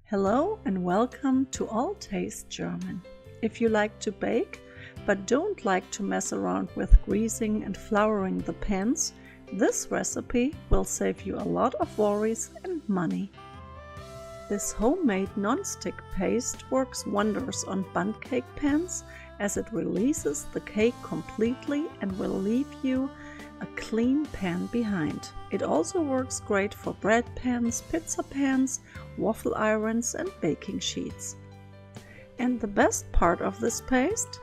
Hello and welcome to All Taste German. If you like to bake but don't like to mess around with greasing and flouring the pans, this recipe will save you a lot of worries and money. This homemade non-stick paste works wonders on Bundt cake pans as it releases the cake completely and will leave you a clean pan behind. It also works great for bread pans, pizza pans, waffle irons and baking sheets. And the best part of this paste?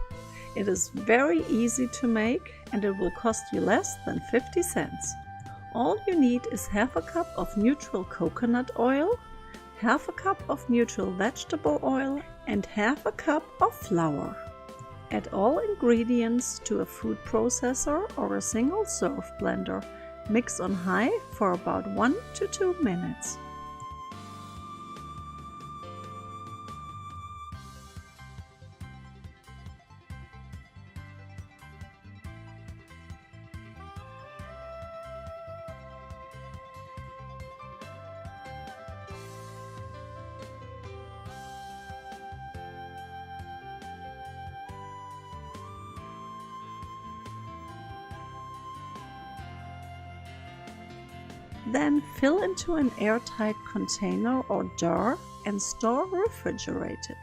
It is very easy to make and it will cost you less than 50 cents. All you need is half a cup of neutral coconut oil, half a cup of neutral vegetable oil and half a cup of flour. Add all ingredients to a food processor or a single serve blender. Mix on high for about 1 to 2 minutes. Then fill into an airtight container or jar and store refrigerated.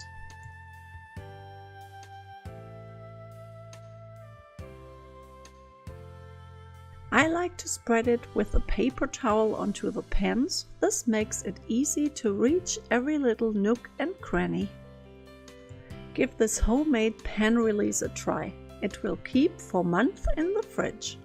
I like to spread it with a paper towel onto the pans. This makes it easy to reach every little nook and cranny. Give this homemade pan release a try. It will keep for months in the fridge.